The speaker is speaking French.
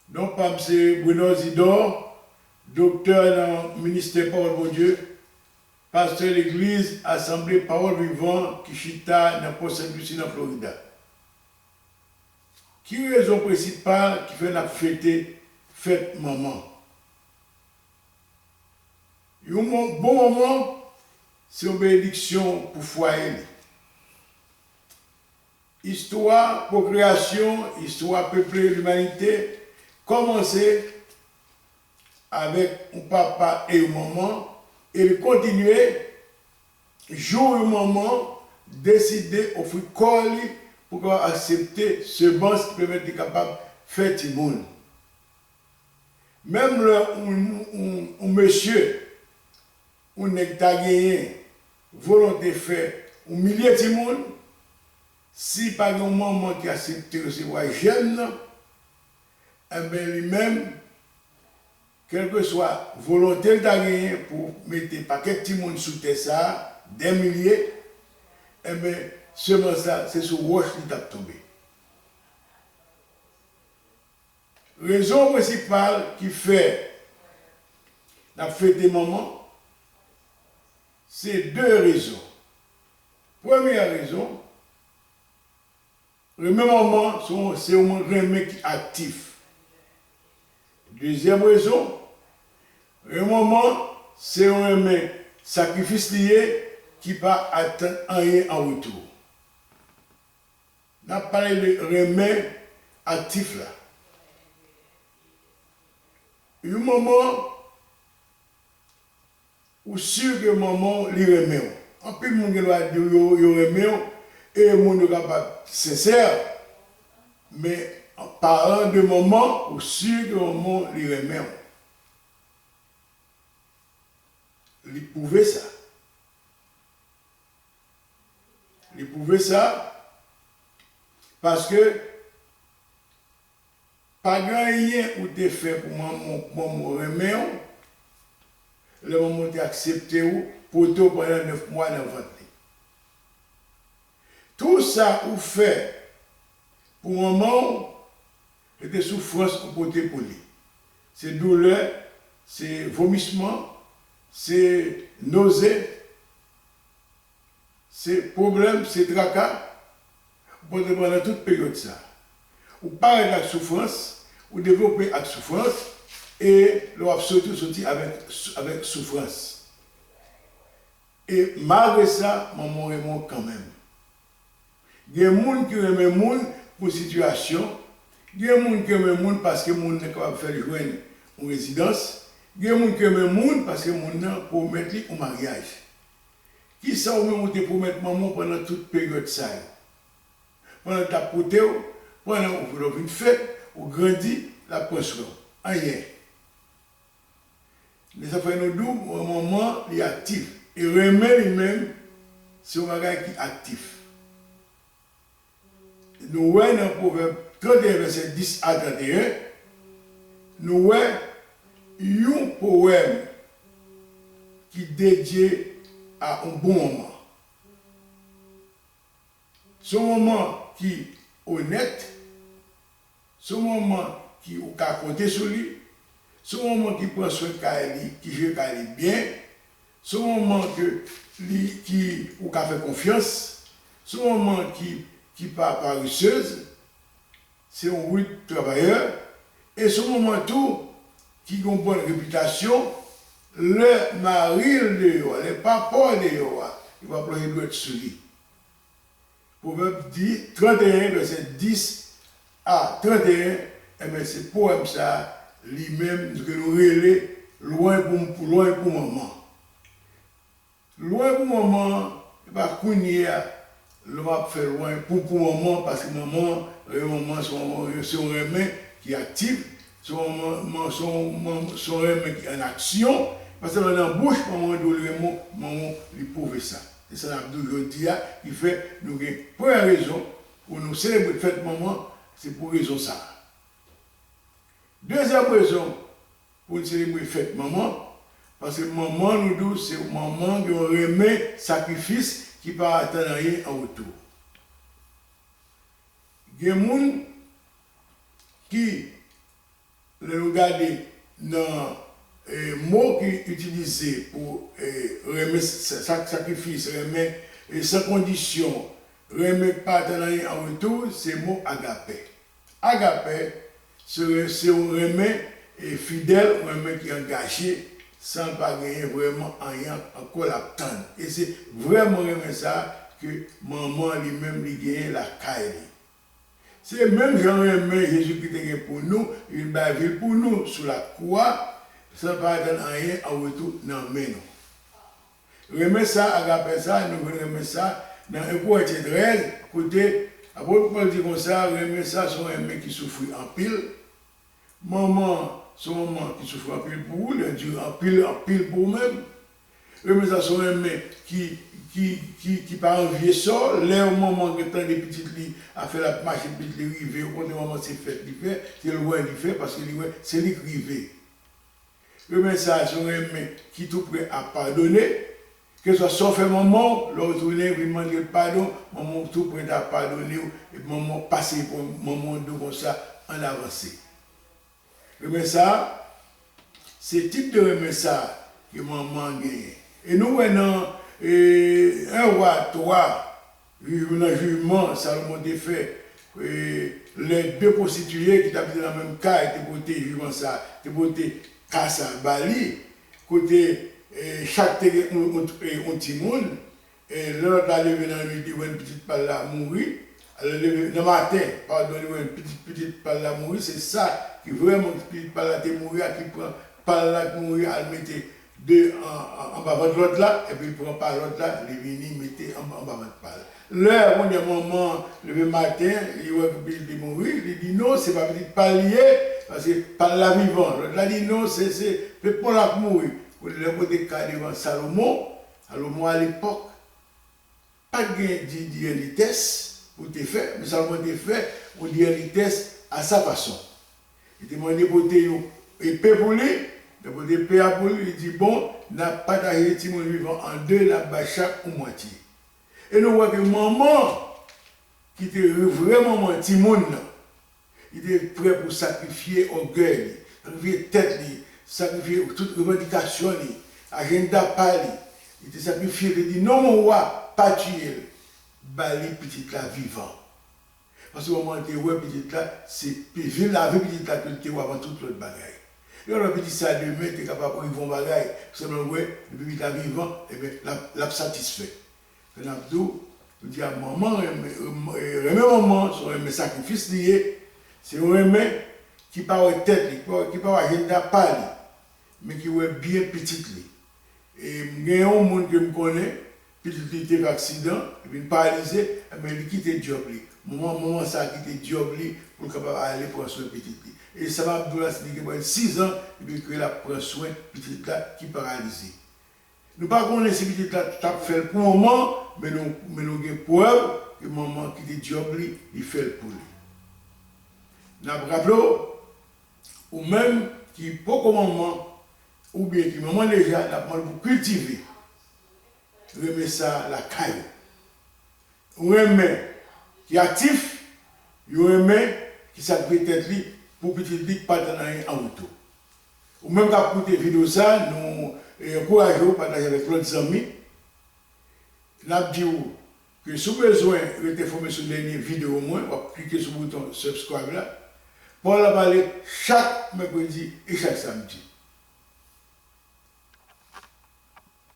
Donc, c'est Bruno Zidor, docteur dans le ministère Parole de Dieu, pasteur de l'église Assemblée Parole Vivant, Kishita, dans Port Saint Lucie, dans Florida. Qui est la raison principale qui fait la fête maman? Un bon moment, c'est une bénédiction pour foyer. Histoire, procréation, histoire peupler l'humanité, commencer avec un papa et une maman, et continuer, jour et moment, décider offrir corps pour accepter ce bon qui permet d'être capable de faire tout le monde. Même un monsieur, on est gagné, volonté de faire, un millier de monde, si par un moment qui accepte de recevoir jeune, eh bien lui-même, quelle que soit volonté de gagner pour mettre un paquet de monde sous terre, ça, des milliers, eh bien seulement ça, c'est sur roche qui est tombé. Raison principale qui fait la fête des mamans, c'est deux raisons. Première raison, le même moment, c'est un remède qui est actif. Deuxième raison, le moment, c'est un remède sacrifice lié qui va attendre rien en retour. On a parlé de remède actif là. Un moment où sûr que maman lui remet. En plus, mon gars va dire qu'il remet et mon gars pas sincère. Mais en parlant de maman, où sûr que maman lui remet. Il pouvait ça. Il pouvait ça parce que pas grand rien ou te fait pour maman remet. Le moment de accepter pour tout pendant 9 mois dans votre vie. Tout ça vous fait pour maman et des souffrances pour porter pour lui. C'est douleur, c'est vomissement, c'est nausée, c'est problème, c'est tracas. Vous pouvez pendant toute période ça. Vous parlez de la souffrance, vous développez la souffrance et vous avez surtout sorti avec souffrance. Et malgré ça, maman aime quand même. Il y a des gens qui aiment les gens pour situation. Il y a des gens qui aiment les gens parce que les gens sont capables de faire joindre une résidence. Il y a des gens qui aiment les gens parce que les gens pour mettre au mariage. Qui ça ou même pour mettre maman pendant toute période ça? Pendant ta poté, pendant que vous avez une fête, vous grandissez, la pression. Rien. Les affaires nous disent, au moment, il est actif. Et remet lui-même, c'est un bagage qui est actif. Nous voyons dans le proverbe 31, verset 10 à 31, nous voyons un poème qui est dédié à un bon moment. Ce moment qui est honnête, ce moment qui a compté sur lui, ce moment qui prend soin de lui, qui joue bien, ce moment qui a fait confiance, ce moment qui pas paresseuse, c'est un oui travailleur, et ce moment tout qui a une bonne réputation, le mari le papa il va prendre le sur lui. Proverbe 31, verset 10 à 31, et bien c'est poème ça, lui-même, que nous relève loin pour maman. Loin pour maman, il va courir, il va faire loin pour maman, parce que maman, c'est un remède qui est actif, son remède qui est en action, parce que dans la bouche, maman lui prouve ça. Et ça, aujourd'hui, il fait, nous avons première raison pour nous célébrer fête maman, c'est pour raison ça. Deuxième raison pour nous célébrer fête maman, parce que maman nous dit, c'est maman qui remet sacrifice qui ne peut attendre rien en retour. Il y a des gens qui nous regardons dans les mots qui sont utilisés pour remettre sacrifice, remettre sans condition, remettre partenaire en retour, c'est le mot agapé. Agapé, c'est un remède fidèle, un remède qui est engagé sans pas gagner vraiment rien encore l'attendre. Et c'est vraiment ça que maman lui-même lui gagne la caille. C'est le même genre de remède Jésus-Christ a pour nous, une belle pour nous sur la croix, sans pas attendre rien en retour dans le main. Remède ça, agapé ça, nous remet ça dans un Corinthiens 13, côté. Après, Paul dit comme ça, remet ça, sont un mec qui souffre en pile. Maman, son maman qui souffre en pile pour vous, le Dieu en pile pour vous-même. Remet ça, sont un mec qui part en vieux sort. Là, au moment que tant des petites lits a fait la marche, les petites lits rivées, au contraire, maman c'est fait, c'est le roi qui fait, parce que c'est lui qui rivé. Remet ça, sont un mec qui est tout prêt à pardonner. Que ce soit sauf un moment, le retourner, lui demander pardon, maman tout prêt à pardonner, et maman passer pour un moment de comme ça, en avancée. Remets ça, c'est le type de remets ça que maman gagne. Et nous, maintenant, un roi, trois, un jugement, Salomon a fait, les deux prostituées qui habitent dans la même cas, étaient portés, jugement ça, étaient portés Kassa, Bali, côté. Et chaque télé, on petit monde, et l'autre a levé dans la nuit, il voit une petite palle là mourir. Alors, le matin, pardon, il voit une petite palle là mourir. C'est ça qui vraiment, une petite palle là mourir, qui prend palle là mourir, elle mettait deux en bas de l'autre là, et puis il prend pas l'autre là, il vient mettre en bas de l'autre palle. Là, on a un moment, le matin, il voit que petite mourir, il dit non, c'est pas petite palle liée, parce que palle là vivant. L'autre là dit non, c'est pour la mourir. Le côté cas devant Salomon à l'époque, pas de d'idéalitesse pour te faire, mais Salomon te fait une idéalitesse à sa façon. Il demandé pour te épée pour lui, pour te épée pour lui, il dit bon, n'a pas partagé le monde vivant en deux, la chaque ou moitié. Et nous voyons que maman, qui était vraiment mon petit monde, il était prêt pour sacrifier orgueil, sacrifier tête, sacrifier toute revendication, agenda pali. Il était sacrifié, il dit non, mon roi, pas tuer, bali petite là vivant. Parce que au moment où tu es petite là, c'est vivre la vie petite là que tu es avant toute l'autre bagaille. Et on a dit ça demain, tu es capable de vivre en bagaille, seulement ouais, le petit là vivant, et bien, l'a satisfait. Et Abdou, il dit à maman, remet maman, son sacrifice lié, c'est un remet qui parle tête, qui parle agenda pali. Mais qui est bien petite. Et il y a un monde que je connais, petite était fait accident, et puis paralysé, mais il quitte le job. Maman, ça a quitté le job pour capable aller prendre soin de petite. Et ça va durer 6 ans, et puis qu'il a pris soin de petite là qui est paralysée. Nous ne connaissons pas si petite là tu as fait pour le moment, mais nous avons preuve que maman qui quitte le job, il fait pour lui. Nous rappelons, ou même qui pour moment, ou bien qui maman déjà la prend pour cultiver. Remet ça la caille. Remet qui est actif, remet qui s'apprête tête pour petit lit partenariat en retour. Ou même quand écouter vidéo ça, nous encourageons à partager avec d'autres amis. Nous disons que si vous avez besoin de te former sur les vidéos au moins, vous cliquez sur le bouton subscribe là. Pour la parler chaque mercredi et chaque samedi.